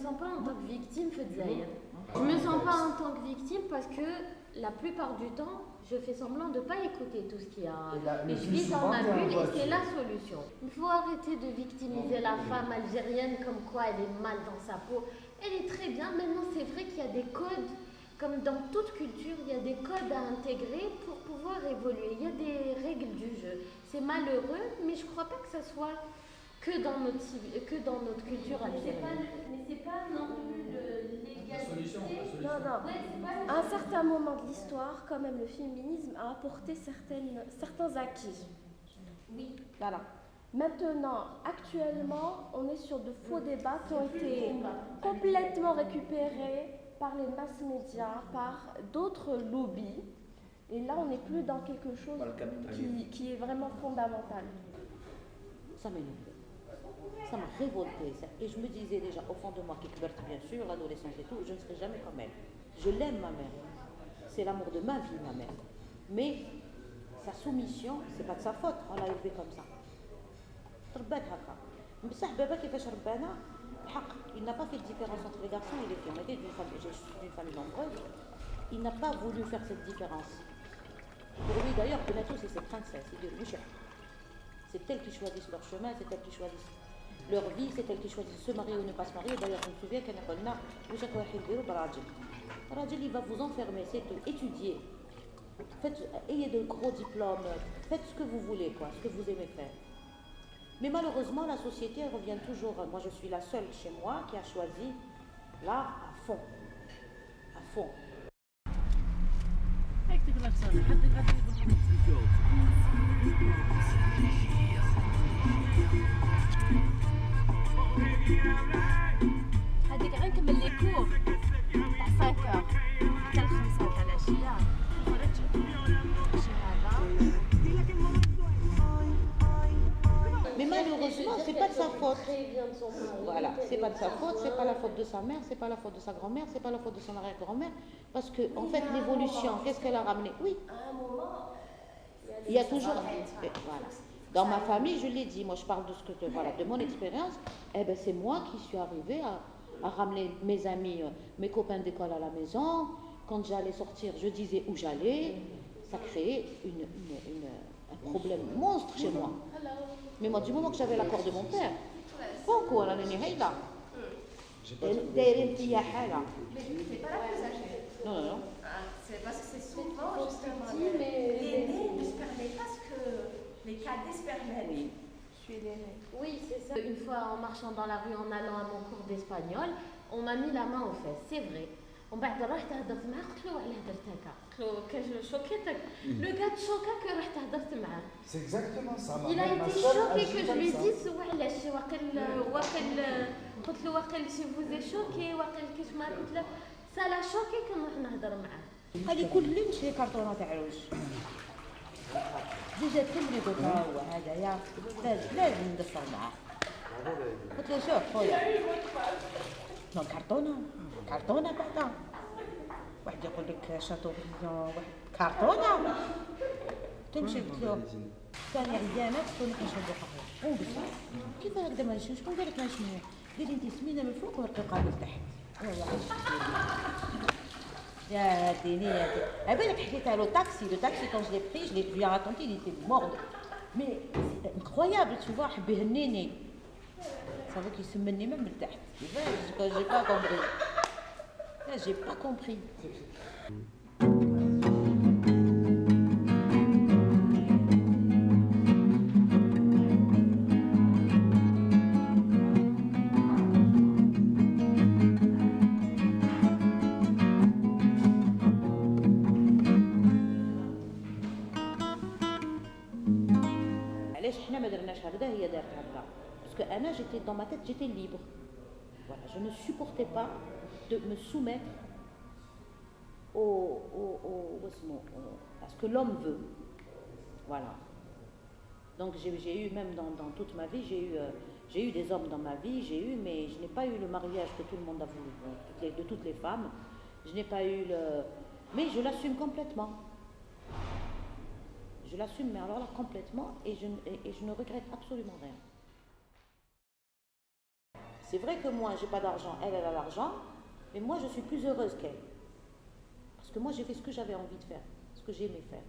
sens pas en tant que victime, Fedzaïr. Je me sens pas en tant que victime parce que la plupart du temps, je fais semblant de ne pas écouter tout ce qu'il y a. Et je vis dans ma bulle et c'est la solution. Il faut arrêter de victimiser la femme algérienne comme quoi elle est mal dans sa peau. Elle est très bien. Maintenant, c'est vrai qu'il y a des codes, comme dans toute culture, il y a des codes à intégrer pour pouvoir évoluer. Il y a des règles du jeu. C'est malheureux, mais je ne crois pas que ça soit que dans notre culture algérienne. Mais c'est pas non plus l'égalité. La solution. Non, non. Ouais, À un certain moment de l'histoire, quand même, le féminisme a apporté certains acquis. oui. Voilà. Maintenant, actuellement, on est sur de faux débats qui ont été complètement récupérés par les mass médias, par d'autres lobbies. Et là, on n'est plus dans quelque chose qui est vraiment fondamental. Ça m'énerve. Ça m'a révoltée. Et je me disais déjà au fond de moi, bien sûr, l'adolescence et tout, je ne serai jamais comme elle. Je l'aime, ma mère. C'est l'amour de ma vie, ma mère. Mais sa soumission, c'est pas de sa faute. On l'a élevée comme ça. Il n'a pas fait de différence entre les garçons et les filles. On était d'une famille nombreuse. Il n'a pas voulu faire cette différence. Pour lui, d'ailleurs, Benatou, c'est cette princesse. C'est elles qui choisissent leur chemin, c'est elles qui choisissent leur vie, c'est elles qui choisissent se marier ou ne pas se marier. D'ailleurs, je me souviens qu'elle a dit Rajil, il va vous enfermer, c'est tout. Étudiez. Ayez de gros diplômes. Faites ce que vous voulez, quoi, ce que vous aimez faire. Mais malheureusement, la société, elle revient toujours. Moi, je suis la seule chez moi qui a choisi là à fond. À fond. هذيك غير نكمل لي كور تاع 5 حتى ل 5 تاع العشيه نخرج شي هذا. Mais malheureusement, c'est pas de sa faute. Très bien de son mari. Voilà, c'est pas de sa faute, c'est pas la faute de sa mère, c'est pas la faute de sa grand-mère, c'est pas la faute de son arrière-grand-mère. Parce que, en fait, l'évolution, qu'est-ce qu'elle a ramené? Oui. À un moment, Il y a toujours. Voilà. Dans ma famille, je l'ai dit, moi je parle de de mon expérience. Eh ben, c'est moi qui suis arrivée à ramener mes amis, mes copains d'école à la maison. Quand j'allais sortir, je disais où j'allais. Ça créait un problème monstre chez moi. Mais moi, du moment que j'avais l'accord de mon père, pourquoi on a donné là? mais c'est pas la plus âgée. Non. C'est parce que c'est souvent justement l'aîné ne se permet pas ce que les cadets se permettent. Oui. Je suis l'aînée. Oui, c'est ça. Une fois en marchant dans la rue, en allant à mon cours d'espagnol, on m'a mis la main aux fesses, c'est vrai. ومن بعد رحت هضرت معاه قلت له علاه درت هكا قلت له كان شوكيتك لو كان تشوكا كي رحت هضرت معاه. C'est exactement ça. Il a été choqué que je lui dise وعلاش واقل قلت له واقل سي فوزي شوكي واقل كيف ما قلت له ça l'a choqué كي نروح نهضر معاه. هذه كل مش لي كارطونه تاع العوش. زوجة تمري قلت له هو هذايا لازم ندفر معاه. قلت له شوف خويا نو كارطونه بعدا واحد يقول لك شاتوبريون واحد كارطونه تمشي قلت له ثاني عيانات تكون كنشربوا قهوه وبس كيف هكذا ما نشوفش شكون قال لك ما نشمو قال لي انت سمينه من الفوق ورقيقه من تحت يا ديني عبالك حكيتها له لو taxi quand je l'ai pris je lui ai raconté il était mort mais c'est incroyable tu vois حب يهنيني ça veut qu'il se menait même من تحت j'ai pas compris j'ai pas compris. علاش حنا ما درناش هكذا هي دارت هكذا باسكو انا j'étais dans ma tête j'étais libre voilà je ne supportais pas de me soumettre à ce que l'homme veut voilà donc j'ai eu même dans toute ma vie j'ai eu des hommes dans ma vie mais je n'ai pas eu le mariage que tout le monde a voulu de toutes les femmes je n'ai pas eu mais je l'assume complètement. Je l'assume, mais alors là, complètement, et je ne regrette absolument rien. C'est vrai que moi, j'ai pas d'argent, elle a l'argent, mais moi, je suis plus heureuse qu'elle. Parce que moi, j'ai fait ce que j'avais envie de faire, ce que j'aimais faire.